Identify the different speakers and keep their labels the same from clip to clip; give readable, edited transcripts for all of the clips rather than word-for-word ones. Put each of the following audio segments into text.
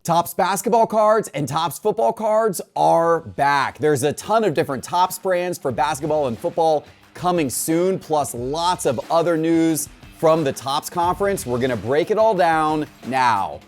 Speaker 1: Topps basketball cards and Topps football cards are back. There's a ton of different Topps brands for basketball and football coming soon, plus lots of other news from the Topps conference. We're gonna break it all down now.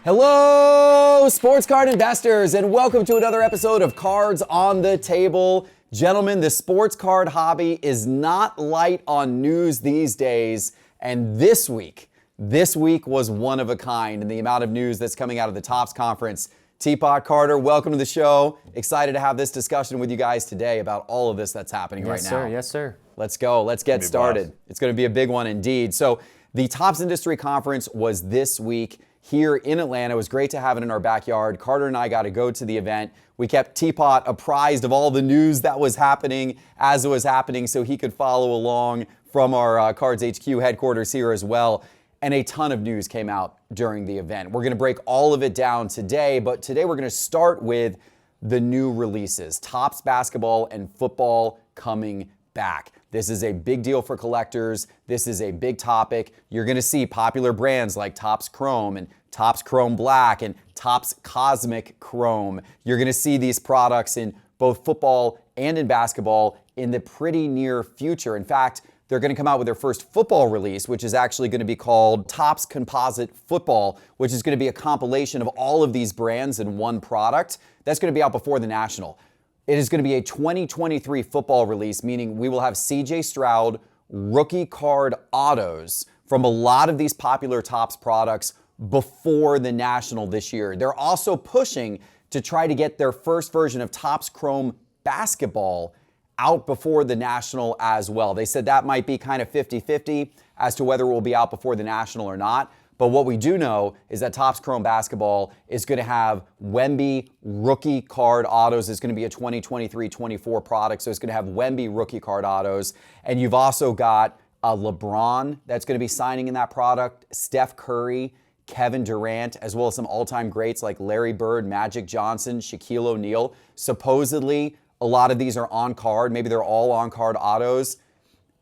Speaker 1: Hello, sports card investors, and welcome to another episode of Cards on the Table. Gentlemen, the sports card hobby is not light on news these days, and this week was one of a kind in the amount of news that's coming out of the Topps conference. Teapot, Carter, welcome to the show. Excited to have this discussion with you guys today about all of this that's happening right now.
Speaker 2: Yes, sir.
Speaker 1: Let's go. Let's get started. It's going to be a big one indeed. So the Topps Industry Conference was this week here in Atlanta. It was great to have it in our backyard. Carter and I got to go to the event. We kept Teapot apprised of all the news that was happening as it was happening so he could follow along from our Cards HQ headquarters here as well. And a ton of news came out during the event. We're going to break all of it down today, but today we're going to start with the new releases. Topps basketball and football coming back. This is a big deal for collectors. This is a big topic. You're going to see popular brands like Topps Chrome and Topps Chrome Black and Topps Cosmic Chrome. You're going to see these products in both football and in basketball in the pretty near future. In fact, they're going to come out with their first football release, which is actually going to be called Topps Composite Football, which is going to be a compilation of all of these brands in one product. That's going to be out before the National. It is going to be a 2023 football release, meaning we will have C.J. Stroud rookie card autos from a lot of these popular Topps products before the National this year. They're also pushing to try to get their first version of Topps Chrome basketball out before the National as well. They said that might be kind of 50-50 as to whether it will be out before the National or not. But what we do know is that Topps Chrome basketball is going to have Wemby rookie card autos. It's going to be a 2023-24 product, so it's going to have Wemby rookie card autos. And you've also got LeBron that's going to be signing in that product, Steph Curry, Kevin Durant, as well as some all-time greats like Larry Bird, Magic Johnson, Shaquille O'Neal. Supposedly, a lot of these are on card. Maybe they're all on card autos.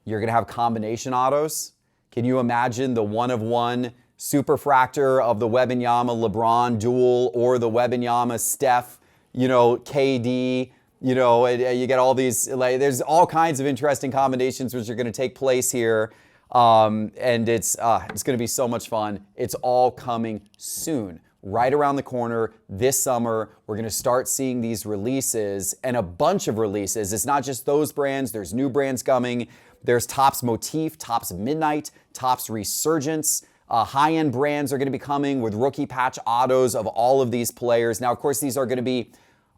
Speaker 1: You're going to have combination autos. Can you imagine the one-of-one Superfractor of the Wembanyama LeBron duel or the Wembanyama Steph, KD, you get all these, there's all kinds of interesting combinations which are going to take place here. And it's going to be so much fun. It's all coming soon, right around the corner this summer. We're going to start seeing these releases and a bunch of releases. It's not just those brands. There's new brands coming. There's Topps Motif, Topps Midnight, Topps Resurgence. High-end brands are going to be coming with rookie patch autos of all of these players. Now, of course, these are going to be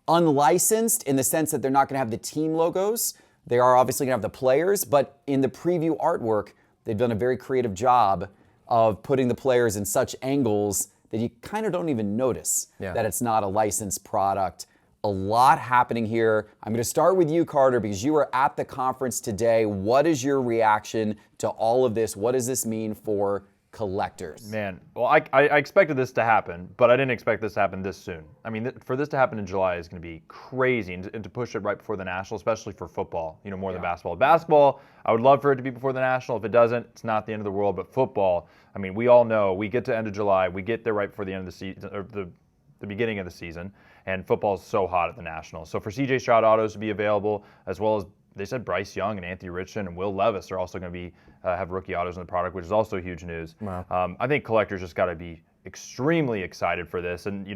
Speaker 1: unlicensed in the sense that they're not going to have the team logos. They are obviously going to have the players, but in the preview artwork, they've done a very creative job of putting the players in such angles that you kind of don't even notice that it's not a licensed product. A lot happening here. I'm going to start with you, Carter, because you were at the conference today. What is your reaction to all of this? What does this mean for collectors?
Speaker 2: Man, well, I expected this to happen, but I didn't expect this to happen this soon. I mean, for this to happen in July is going to be crazy, and to push it right before the National, especially for football, more than basketball. Basketball, I would love for it to be before the National. If it doesn't, it's not the end of the world, but football, I mean, we all know we get to end of July, we get there right before the end of the season, or the beginning of the season, and football is so hot at the National. So for C.J. Stroud autos to be available, as well as they said Bryce Young and Anthony Richardson and Will Levis are also going to be have rookie autos in the product, which is also huge news. Wow. I think collectors just got to be extremely excited for this. And,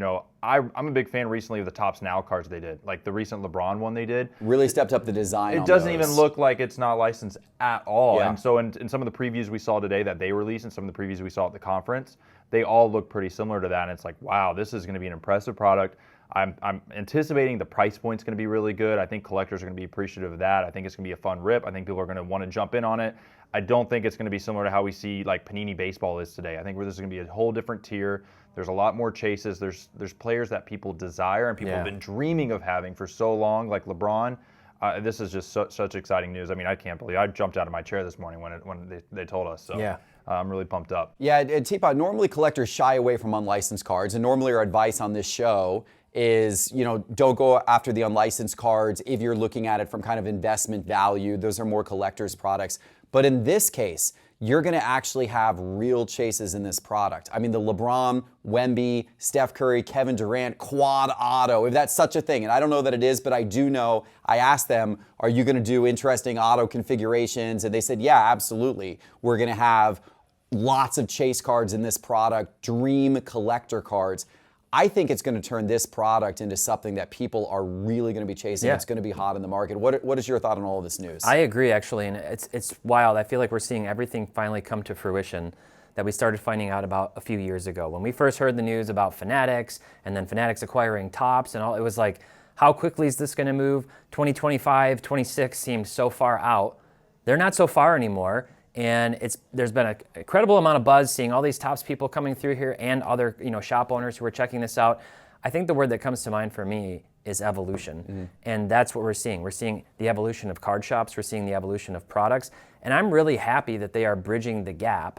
Speaker 2: I'm a big fan recently of the Topps Now cards they did, like the recent LeBron one they did.
Speaker 1: Really stepped up the design.
Speaker 2: It doesn't even look like it's not licensed at all.
Speaker 1: Yeah.
Speaker 2: And so in some of the previews we saw today that they released and some of the previews we saw at the conference, they all look pretty similar to that. And it's like, wow, this is going to be an impressive product. I'm anticipating the price point's going to be really good. I think collectors are going to be appreciative of that. I think it's going to be a fun rip. I think people are going to want to jump in on it. I don't think it's going to be similar to how we see like Panini Baseball is today. I think this is going to be a whole different tier. There's a lot more chases. There's players that people desire and people have been dreaming of having for so long, like LeBron. This is just such exciting news. I mean, I can't believe I jumped out of my chair this morning when they told us. So.
Speaker 3: Yeah.
Speaker 2: I'm really pumped up.
Speaker 1: Yeah, and Teapot, normally collectors shy away from unlicensed cards, and normally our advice on this show is, don't go after the unlicensed cards if you're looking at it from kind of investment value. Those are more collector's products. But in this case, you're going to actually have real chases in this product. I mean, the LeBron, Wemby, Steph Curry, Kevin Durant, quad auto, if that's such a thing. And I don't know that it is, but I do know, I asked them, are you going to do interesting auto configurations? And they said, yeah, absolutely. We're going to have lots of chase cards in this product, dream collector cards. I think it's going to turn this product into something that people are really going to be chasing.
Speaker 3: Yeah.
Speaker 1: It's going to be hot in the market. What is your thought on all of this news?
Speaker 3: I agree, actually, and it's wild. I feel like we're seeing everything finally come to fruition that we started finding out about a few years ago. When we first heard the news about Fanatics, and then Fanatics acquiring Topps and all, it was like, how quickly is this going to move? 2025, 26 seemed so far out. They're not so far anymore. And there's been an incredible amount of buzz seeing all these Topps people coming through here and other shop owners who are checking this out. I think the word that comes to mind for me is evolution. Mm-hmm. And that's what we're seeing. We're seeing the evolution of card shops. We're seeing the evolution of products. And I'm really happy that they are bridging the gap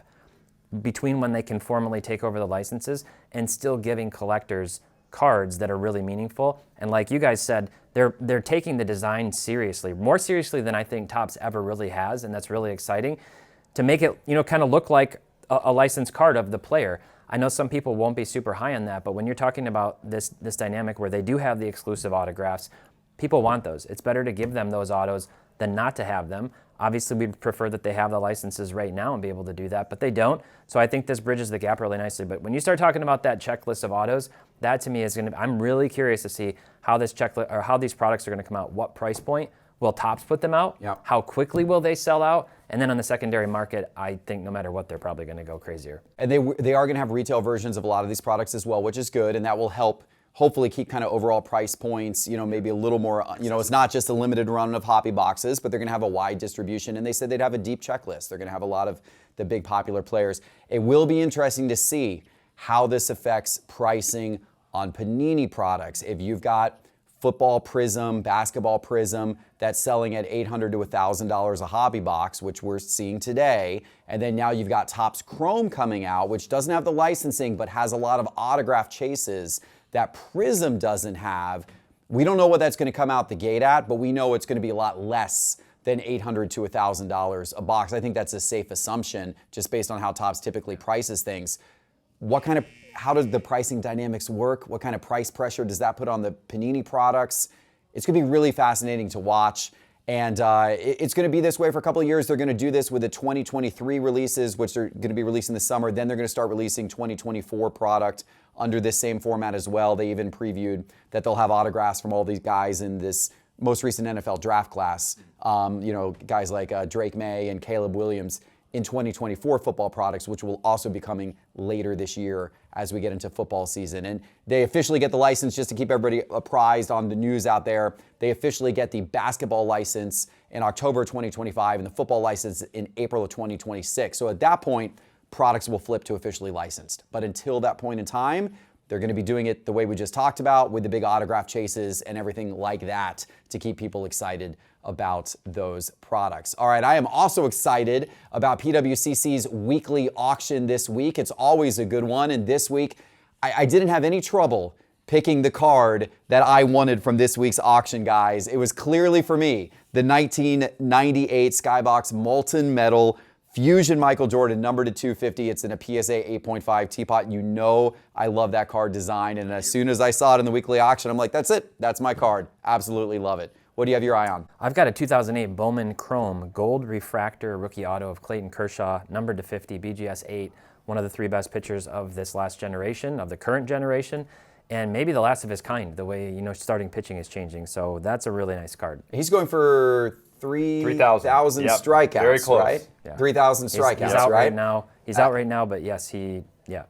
Speaker 3: between when they can formally take over the licenses and still giving collectors cards that are really meaningful. And like you guys said, they're taking the design seriously, more seriously than I think Topps ever really has, and that's really exciting. To make it, kind of look like a licensed card of the player. I know some people won't be super high on that, but when you're talking about this dynamic where they do have the exclusive autographs, people want those. It's better to give them those autos than not to have them. Obviously, we'd prefer that they have the licenses right now and be able to do that, but they don't. So I think this bridges the gap really nicely. But when you start talking about that checklist of autos, that to me is I'm really curious to see how this checklist or how these products are going to come out. What price point will Topps put them out?
Speaker 1: Yep.
Speaker 3: How quickly will they sell out? And then on the secondary market, I think no matter what, they're probably going to go crazier.
Speaker 1: And they are going to have retail versions of a lot of these products as well, which is good, and that will help hopefully keep kind of overall price points, maybe a little more, it's not just a limited run of hobby boxes, but they're going to have a wide distribution. And they said they'd have a deep checklist. They're going to have a lot of the big popular players. It will be interesting to see how this affects pricing on Panini products. If you've got football Prism, basketball Prism, that's selling at $800 to $1,000 a hobby box, which we're seeing today. And then now you've got Topps Chrome coming out, which doesn't have the licensing, but has a lot of autograph chases that Prism doesn't have. We don't know what that's going to come out the gate at, but we know it's going to be a lot less than $800 to $1,000 a box. I think that's a safe assumption just based on how Topps typically prices things. How does the pricing dynamics work? What kind of price pressure does that put on the Panini products? It's going to be really fascinating to watch. And it's going to be this way for a couple of years. They're going to do this with the 2023 releases, which are going to be releasing this summer. Then they're going to start releasing 2024 product under this same format as well. They even previewed that they'll have autographs from all these guys in this most recent NFL draft class. Guys like Drake May and Caleb Williams in 2024 football products, which will also be coming later this year as we get into football season. And they officially get the license, just to keep everybody apprised on the news out there. They officially get the basketball license in October 2025 and the football license in April of 2026. So at that point, products will flip to officially licensed. But until that point in time, they're going to be doing it the way we just talked about, with the big autograph chases and everything like that to keep people excited about those products. All right, I am also excited about PWCC's weekly auction this week. It's always a good one, and this week I didn't have any trouble picking the card that I wanted from this week's auction, guys. It was clearly for me the 1998 Skybox Molten Metal Fusion Michael Jordan, numbered to 250. It's in a PSA 8.5 teapot. I love that card design, and as soon as I saw it in the weekly auction, I'm like, that's it. That's my card. Absolutely love it. What do you have your eye on?
Speaker 3: I've got a 2008 Bowman Chrome Gold Refractor Rookie Auto of Clayton Kershaw, numbered to 50, BGS 8, one of the three best pitchers of this last generation, of the current generation, and maybe the last of his kind, the way, starting pitching is changing. So that's a really nice card.
Speaker 1: He's going for 3,000
Speaker 2: Yep.
Speaker 1: strikeouts,
Speaker 2: Very close.
Speaker 1: right?
Speaker 3: Yeah.
Speaker 1: 3,000 strikeouts,
Speaker 3: he's out
Speaker 1: right?
Speaker 3: right now. He's out right now, but yes,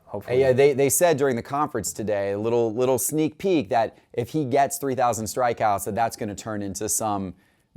Speaker 3: hopefully.
Speaker 1: Yeah, they said during the conference today, a little sneak peek, that if he gets 3,000 strikeouts, that's going to turn into some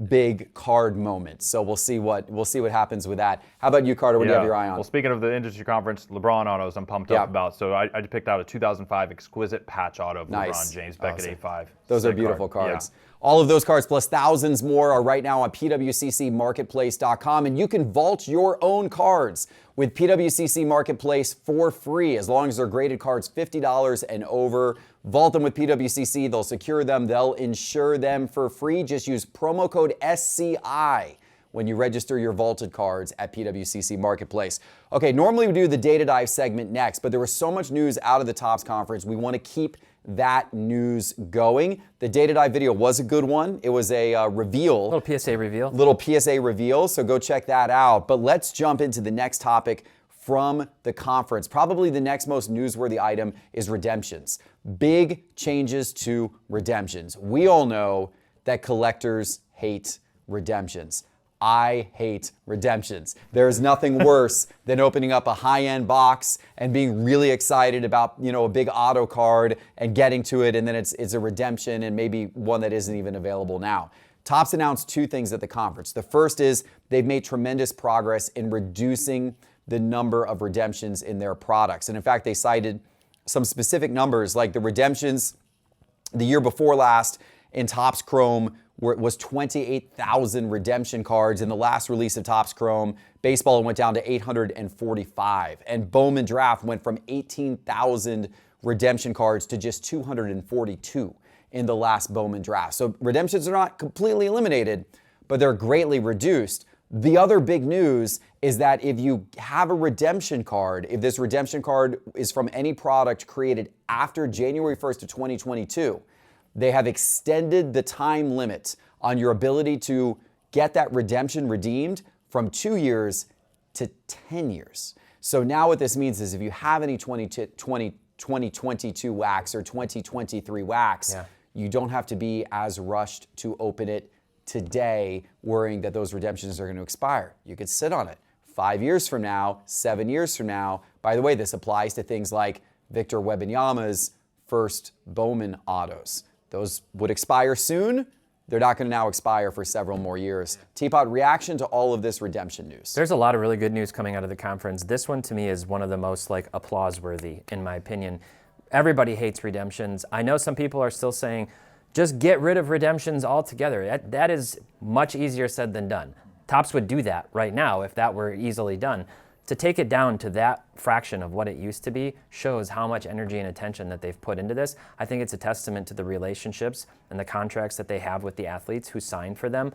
Speaker 1: big card moments. So we'll see what happens with that. How about you, Carter? What do you have your eye on?
Speaker 2: Well, speaking of the industry conference, LeBron autos, I'm pumped up about. So I just picked out a 2005 exquisite patch auto of
Speaker 1: Nice.
Speaker 2: LeBron James back at 8.5.
Speaker 1: Those are
Speaker 2: Sick
Speaker 1: beautiful
Speaker 2: card.
Speaker 1: cards.
Speaker 2: Yeah.
Speaker 1: All of those cards plus thousands more are right now on pwccmarketplace.com, and you can vault your own cards with PWCC Marketplace for free as long as they're graded cards $50 and over. Vault them with PWCC. They'll secure them. They'll insure them for free. Just use promo code SCI when you register your vaulted cards at PWCC Marketplace. Okay, normally we do the data dive segment next, but there was so much news out of the Topps conference. We want to keep that news going. The data dive video was a good one. It was a reveal.
Speaker 3: Little PSA reveal.
Speaker 1: Little PSA reveal, so go check that out. But let's jump into the next topic from the conference. Probably the next most newsworthy item is redemptions. Big changes to redemptions. We all know that collectors hate redemptions. I hate redemptions. There's nothing worse than opening up a high-end box and being really excited about, a big auto card and getting to it, and then it's a redemption and maybe one that isn't even available now. Topps announced two things at the conference. The first is they've made tremendous progress in reducing the number of redemptions in their products. And in fact, they cited some specific numbers, like the redemptions the year before last in Topps Chrome was 28,000 redemption cards. In the last release of Topps Chrome, baseball went down to 845. And Bowman Draft went from 18,000 redemption cards to just 242 in the last Bowman Draft. So redemptions are not completely eliminated, but they're greatly reduced. The other big news is that if you have a redemption card, if this redemption card is from any product created after January 1st of 2022, they have extended the time limit on your ability to get that redemption redeemed from 2 years to 10 years. So now what this means is if you have any 2022 wax or 2023 wax, you don't have to be as rushed to open it today worrying that those redemptions are going to expire. You could sit on it 5 years from now, 7 years from now. By the way, this applies to things like Victor Wembanyama's first Bowman autos. Those would expire soon. They're not going to now expire for several more years. Teapot, reaction to all of this redemption news?
Speaker 3: There's a lot of really good news coming out of the conference. This one to me is one of the most applause-worthy, in my opinion. Everybody hates redemptions. I know some people are still saying, just get rid of redemptions altogether. That is much easier said than done. Topps would do that right now if that were easily done. To take it down to that fraction of what it used to be shows how much energy and attention that they've put into this. I think it's a testament to the relationships and the contracts that they have with the athletes who sign for them.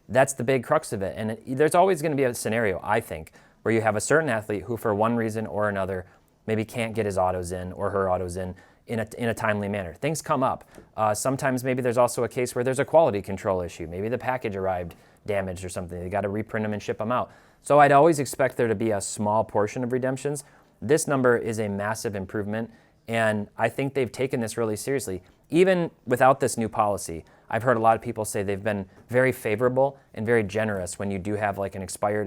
Speaker 3: That's the big crux of it. And there's always going to be a scenario, I think, where you have a certain athlete who for one reason or another maybe can't get his autos in or her autos in a timely manner. Things come up. Sometimes maybe there's also a case where there's a quality control issue. Maybe the package arrived damaged or something. They got to reprint them and ship them out. So I'd always expect there to be a small portion of redemptions. This number is a massive improvement, and I think they've taken this really seriously. Even without this new policy, I've heard a lot of people say they've been very favorable and very generous when you do have a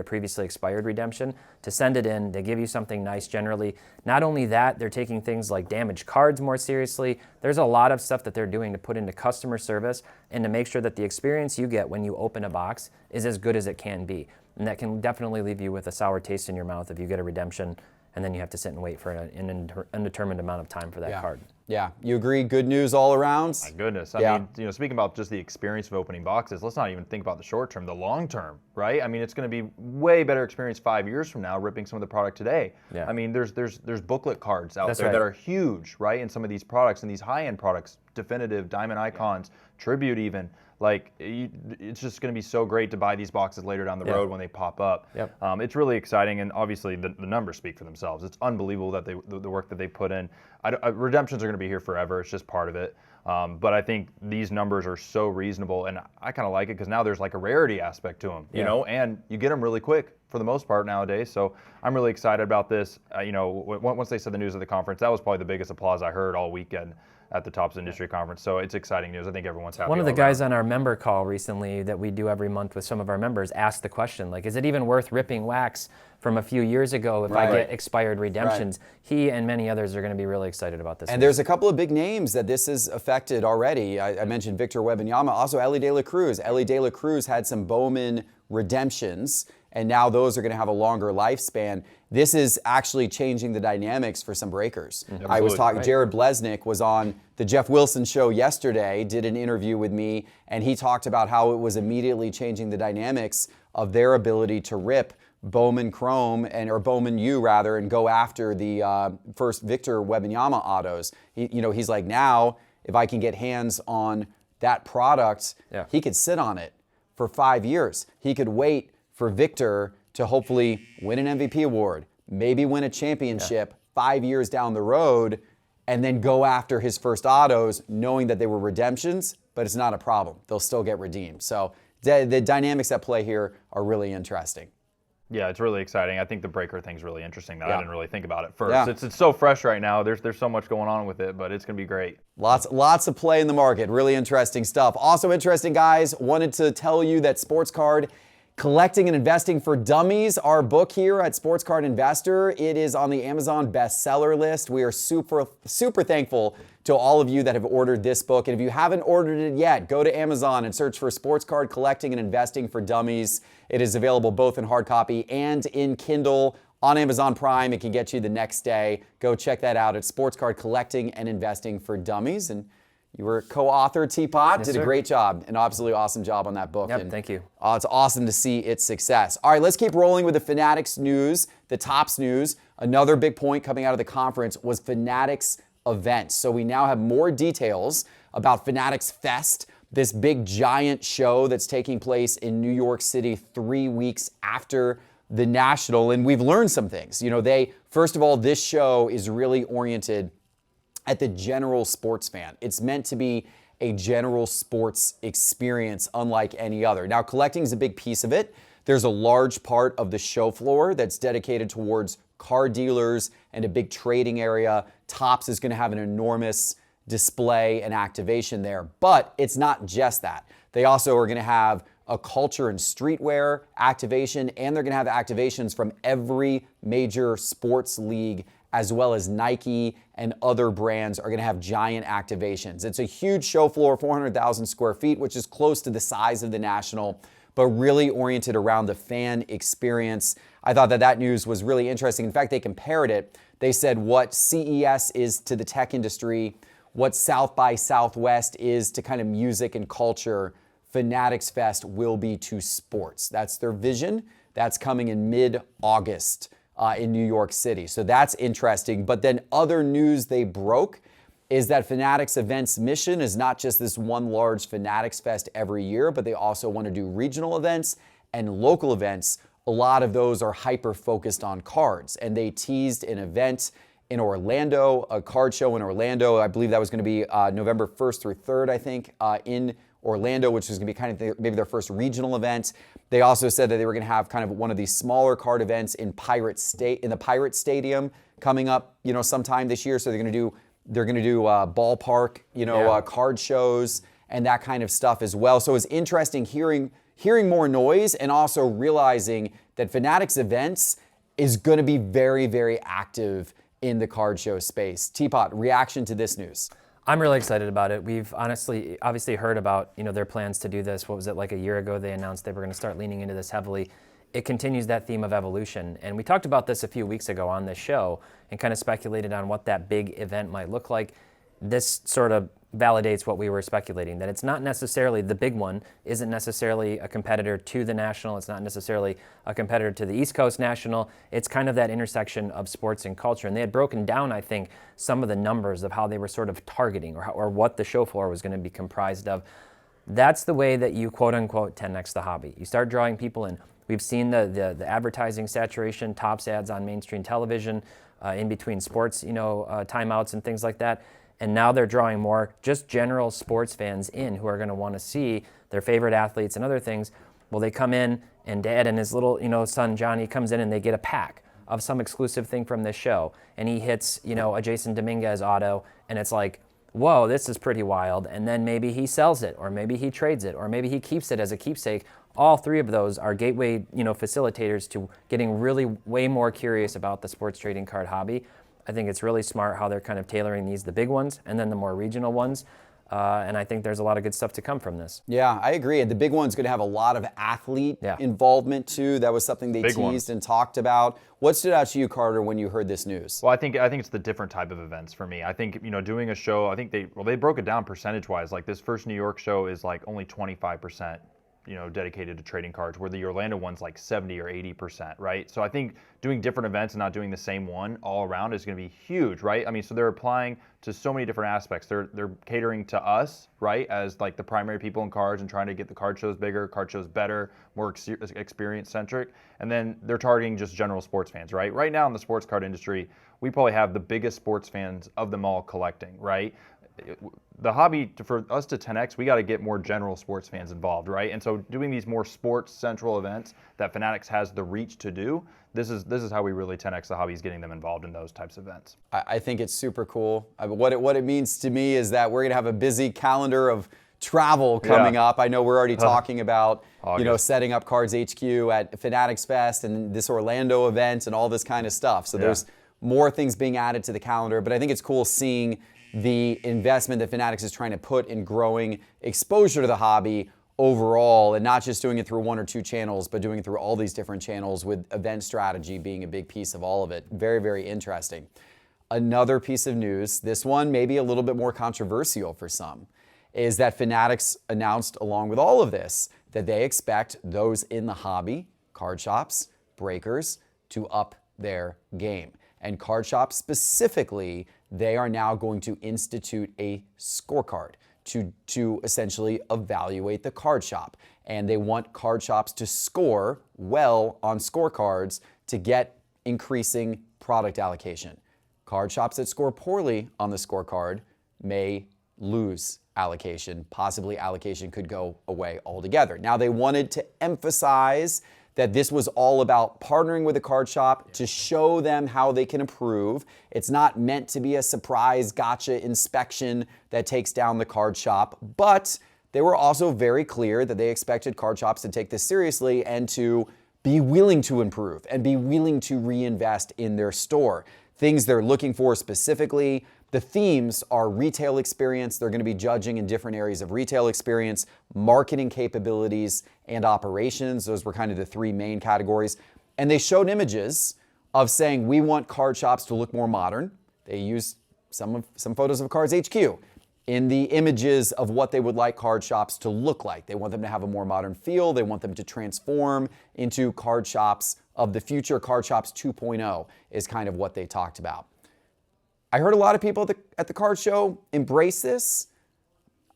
Speaker 3: previously expired redemption, to send it in, they give you something nice generally. Not only that, they're taking things like damaged cards more seriously. There's a lot of stuff that they're doing to put into customer service and to make sure that the experience you get when you open a box is as good as it can be. And that can definitely leave you with a sour taste in your mouth if you get a redemption and then you have to sit and wait for an undetermined amount of time for that card.
Speaker 1: Yeah, you agree? Good news all around?
Speaker 2: My goodness. I mean, speaking about just the experience of opening boxes, let's not even think about the short term, the long term, right? I mean, it's going to be way better experience 5 years from now ripping some of the product today. Yeah. I mean, there's booklet cards out there that are huge, right? In some of these products, and these high-end products, definitive, diamond icons, tribute even. It's just going to be so great to buy these boxes later down the road when they pop up. Yep. It's really exciting, and obviously the numbers speak for themselves. It's unbelievable that the work that they put in. Redemptions are going to be here forever. It's just part of it. But I think these numbers are so reasonable, and I kind of like it because now there's a rarity aspect to them, you know, and you get them really quick for the most part nowadays. So I'm really excited about this. Once they said the news of the conference, that was probably the biggest applause I heard all weekend at the Topps Industry Conference. So it's exciting news. I think everyone's happy.
Speaker 3: One of the guys on our member call recently that we do every month with some of our members asked the question, is it even worth ripping wax from a few years ago if I get expired redemptions? Right. He and many others are going to be really excited about this.
Speaker 1: And there's a couple of big names that this has affected already. I mentioned Victor Wembanyama, also Ellie De La Cruz. Ellie De La Cruz had some Bowman redemptions, and now those are going to have a longer lifespan. This is actually changing the dynamics for some breakers. I was talking, Jared Blesnick was on the Jeff Wilson show yesterday, did an interview with me, and he talked about how it was immediately changing the dynamics of their ability to rip Bowman Chrome or Bowman U rather, and go after the first Victor Wembanyama autos. He's like, now if I can get hands on that product, he could sit on it for 5 years. He could wait for Victor to hopefully win an MVP award, maybe win a championship 5 years down the road, and then go after his first autos, knowing that they were redemptions, but it's not a problem. They'll still get redeemed. So the dynamics at play here are really interesting.
Speaker 2: Yeah, it's really exciting. I think the breaker thing's really interesting. I didn't really think about it first. It's so fresh right now. There's so much going on with it, but it's going to be great.
Speaker 1: Lots of play in the market. Really interesting stuff. Also interesting, guys, wanted to tell you that Sports Card Collecting and Investing for Dummies, our book here at Sports Card Investor, it is on the Amazon bestseller list. We are super thankful to all of you that have ordered this book. And if you haven't ordered it yet, go to Amazon and search for Sports Card Collecting and Investing for Dummies. It is available both in hard copy and in Kindle on Amazon Prime. It can get you the next day. Go check that out at Sports Card Collecting and Investing for Dummies. And you were co-author, Teapot. Did a great job, an absolutely awesome job on that book.
Speaker 3: Yep, thank you.
Speaker 1: It's awesome to see its success. All right, let's keep rolling with the Fanatics news, the Tops news. Another big point coming out of the conference was Fanatics Events. So we now have more details about Fanatics Fest, this big giant show that's taking place in New York City 3 weeks after the National. And we've learned some things. First of all, this show is really oriented at the general sports fan. It's meant to be a general sports experience unlike any other. Now, collecting is a big piece of it. There's a large part of the show floor that's dedicated towards car dealers and a big trading area. Topps is going to have an enormous display and activation there, but it's not just that. They also are going to have a culture and streetwear activation, and they're going to have activations from every major sports league, as well as Nike and other brands are going to have giant activations. It's a huge show floor, 400,000 square feet, which is close to the size of the National, but really oriented around the fan experience. I thought that news was really interesting. In fact, they compared it. They said what CES is to the tech industry, what South by Southwest is to kind of music and culture, Fanatics Fest will be to sports. That's their vision. That's coming in mid-August. In New York City. So that's interesting. But then other news they broke is that Fanatics Events' mission is not just this one large Fanatics Fest every year, but they also want to do regional events and local events. A lot of those are hyper-focused on cards. And they teased an event in Orlando, a card show in Orlando. I believe that was going to be November 1st through 3rd, I think, in Orlando, which is going to be kind of maybe their first regional event. They also said that they were going to have kind of one of these smaller card events in the Pirate Stadium coming up, sometime this year. So they're going to do ballpark, card shows and that kind of stuff as well. So it's interesting hearing more noise and also realizing that Fanatics Events is going to be very, very active in the card show space. Teapot, reaction to this news?
Speaker 3: I'm really excited about it. We've obviously heard about their plans to do this. What was it, like a year ago they announced they were going to start leaning into this heavily. It continues that theme of evolution. And we talked about this a few weeks ago on this show and kind of speculated on what that big event might look like. This sort of validates what we were speculating, that it's not necessarily, the big one isn't necessarily a competitor to the National. It's not necessarily a competitor to the East Coast National. It's kind of that intersection of sports and culture. And they had broken down, I think, some of the numbers of how they were sort of targeting or what the show floor was going to be comprised of. That's the way that you, quote unquote, 10x the hobby. You start drawing people in. We've seen the advertising saturation, Topps ads on mainstream television, in between sports, timeouts and things like that. And now they're drawing more just general sports fans in who are going to want to see their favorite athletes and other things. Well, they come in and Dad and his little, son Johnny comes in and they get a pack of some exclusive thing from this show. And he hits, a Jason Dominguez auto and it's like, whoa, this is pretty wild. And then maybe he sells it or maybe he trades it or maybe he keeps it as a keepsake. All three of those are gateway, facilitators to getting really way more curious about the sports trading card hobby. I think it's really smart how they're kind of tailoring these, the big ones, and then the more regional ones. And I think there's a lot of good stuff to come from this.
Speaker 1: Yeah, I agree. And the big one's going to have a lot of athlete involvement too. That was something they teased and talked about. What stood out to you, Carter, when you heard this news?
Speaker 2: Well, I think it's the different type of events for me. I think, doing a show, I think they broke it down percentage-wise. Like this first New York show is like only 25%. Dedicated to trading cards, where the Orlando one's like 70 or 80%, right? So I think doing different events and not doing the same one all around is going to be huge, right? I mean, so they're applying to so many different aspects. They're catering to us, right, as like the primary people in cards and trying to get the card shows bigger, card shows better, more experience centric, and then they're targeting just general sports fans, right? Right now in the sports card industry, we probably have the biggest sports fans of them all collecting, right? The hobby, for us to 10x, we got to get more general sports fans involved, right? And so doing these more sports central events that Fanatics has the reach to do, this is how we really 10x the hobby, is getting them involved in those types of events.
Speaker 1: I think it's super cool. What it means to me is that we're going to have a busy calendar of travel coming up. I know we're already talking about setting up Cards HQ at Fanatics Fest and this Orlando event and all this kind of stuff. So there's more things being added to the calendar, but I think it's cool seeing the investment that Fanatics is trying to put in growing exposure to the hobby overall, and not just doing it through one or two channels, but doing it through all these different channels, with event strategy being a big piece of all of it. Very, very interesting. Another piece of news, this one maybe a little bit more controversial for some, is that Fanatics announced along with all of this that they expect those in the hobby, card shops, breakers, to up their game. And card shops specifically, they are now going to institute a scorecard to essentially evaluate the card shop. And they want card shops to score well on scorecards to get increasing product allocation. Card shops that score poorly on the scorecard may lose allocation. Possibly allocation could go away altogether. Now, they wanted to emphasize that this was all about partnering with the card shop to show them how they can improve. It's not meant to be a surprise gotcha inspection that takes down the card shop, but they were also very clear that they expected card shops to take this seriously and to be willing to improve and be willing to reinvest in their store. Things they're looking for specifically, the themes are retail experience. They're going to be judging in different areas of retail experience, marketing capabilities, and operations. Those were kind of the three main categories. And they showed images of saying, we want card shops to look more modern. They used some photos of Cards HQ in the images of what they would like card shops to look like. They want them to have a more modern feel. They want them to transform into card shops of the future. Card shops 2.0 is kind of what they talked about. I heard a lot of people at the card show embrace this.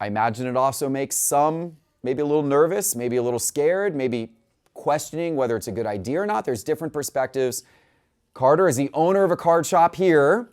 Speaker 1: I imagine it also makes some maybe a little nervous, maybe a little scared, maybe questioning whether it's a good idea or not. There's different perspectives. Carter, as the owner of a card shop here,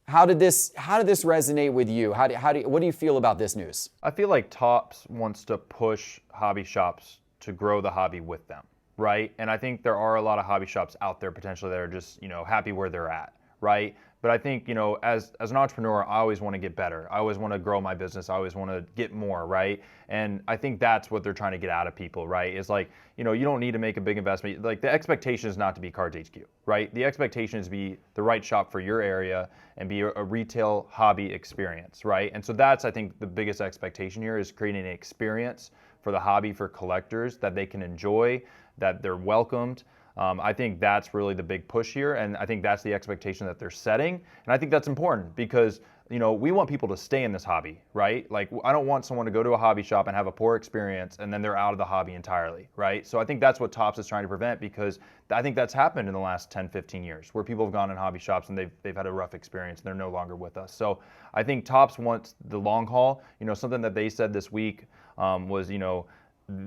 Speaker 1: how did this resonate with you? What do you feel about this news?
Speaker 2: I feel like Topps wants to push hobby shops to grow the hobby with them, right? And I think there are a lot of hobby shops out there potentially that are just, happy where they're at, right? But I think, as an entrepreneur, I always want to get better. I always want to grow my business. I always want to get more, right? And I think that's what they're trying to get out of people, right? Is like, you don't need to make a big investment. Like, the expectation is not to be Cards HQ, right? The expectation is to be the right shop for your area and be a retail hobby experience, right? And so that's, I think, the biggest expectation here, is creating an experience for the hobby, for collectors, that they can enjoy, that they're welcomed. I think that's really the big push here, and I think that's the expectation that they're setting. And I think that's important because, we want people to stay in this hobby, right? Like, I don't want someone to go to a hobby shop and have a poor experience and then they're out of the hobby entirely, right? So I think that's what Topps is trying to prevent, because I think that's happened in the last 10, 15 years, where people have gone in hobby shops and they've had a rough experience and they're no longer with us. So I think Topps wants the long haul. Something that they said this week was,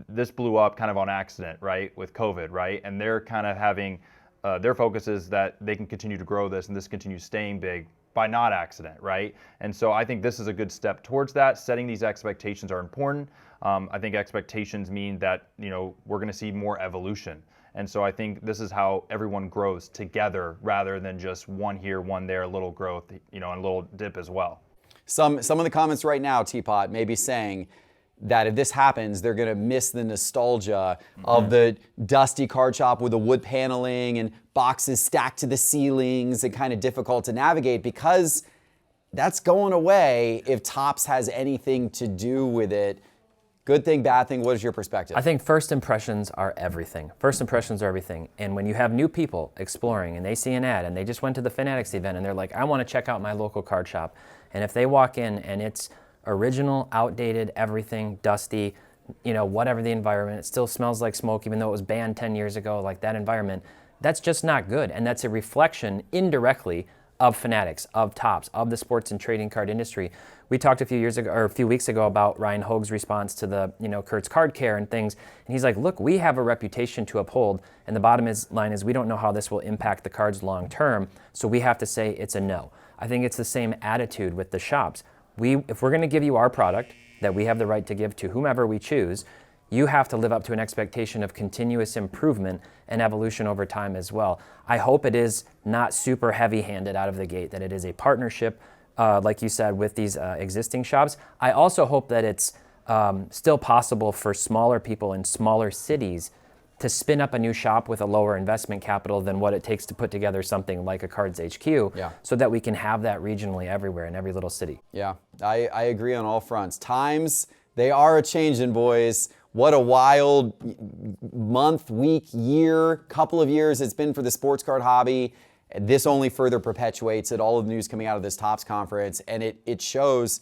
Speaker 2: this blew up kind of on accident, right, with COVID, right? And they're kind of having, their focus is that they can continue to grow this and this continues staying big by not accident, right? And so I think this is a good step towards that. Setting these expectations are important. I think expectations mean that, we're going to see more evolution. And so I think this is how everyone grows together rather than just one here, one there, a little growth, and a little dip as well.
Speaker 1: Some of the comments right now, Teapot, may be saying that if this happens, they're going to miss the nostalgia of the dusty card shop with the wood paneling and boxes stacked to the ceilings and kind of difficult to navigate, because that's going away if Topps has anything to do with it. Good thing, bad thing, what is your perspective?
Speaker 3: I think first impressions are everything. First impressions are everything. And when you have new people exploring and they see an ad and they just went to the Fanatics event and they're like, I want to check out my local card shop. And if they walk in and it's original, outdated, everything, dusty, whatever the environment, it still smells like smoke even though it was banned 10 years ago, like that environment, that's just not good. And that's a reflection indirectly of Fanatics, of Topps, of the sports and trading card industry. We talked a few weeks ago about Ryan Hogue's response to the, Kurt's Card Care and things. And he's like, look, we have a reputation to uphold. And the bottom line is we don't know how this will impact the cards long term. So we have to say it's a no. I think it's the same attitude with the shops. If we're going to give you our product that we have the right to give to whomever we choose, you have to live up to an expectation of continuous improvement and evolution over time as well. I hope it is not super heavy-handed out of the gate, that it is a partnership, like you said, with these existing shops. I also hope that it's still possible for smaller people in smaller cities to spin up a new shop with a lower investment capital than what it takes to put together something like a Cards HQ, so that we can have that regionally everywhere in every little city.
Speaker 1: Yeah, I agree on all fronts. Times, they are a-changing, boys. What a wild month, week, year, couple of years it's been for the sports card hobby. This only further perpetuates it, all of the news coming out of this Topps conference, and it shows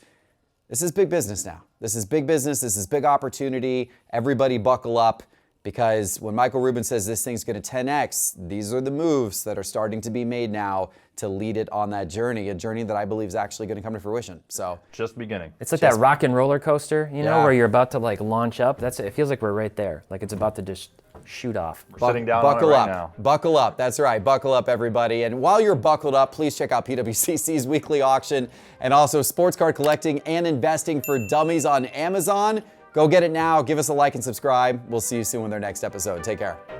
Speaker 1: this is big business now. This is big business, this is big opportunity. Everybody buckle up, because when Michael Rubin says this thing's going to 10x, these are the moves that are starting to be made now to lead it on that journey, a journey that I believe is actually going to come to fruition. So
Speaker 2: just beginning.
Speaker 3: It's like that rock and roller coaster, where you're about to launch up. It feels like we're right there, like it's about to just shoot off.
Speaker 2: We're sitting down on it right now.
Speaker 1: Buckle up. That's right. Buckle up, everybody. And while you're buckled up, please check out PWCC's weekly auction and also Sports Card Collecting and Investing for Dummies on Amazon. Go get it now. Give us a like and subscribe. We'll see you soon with our next episode. Take care.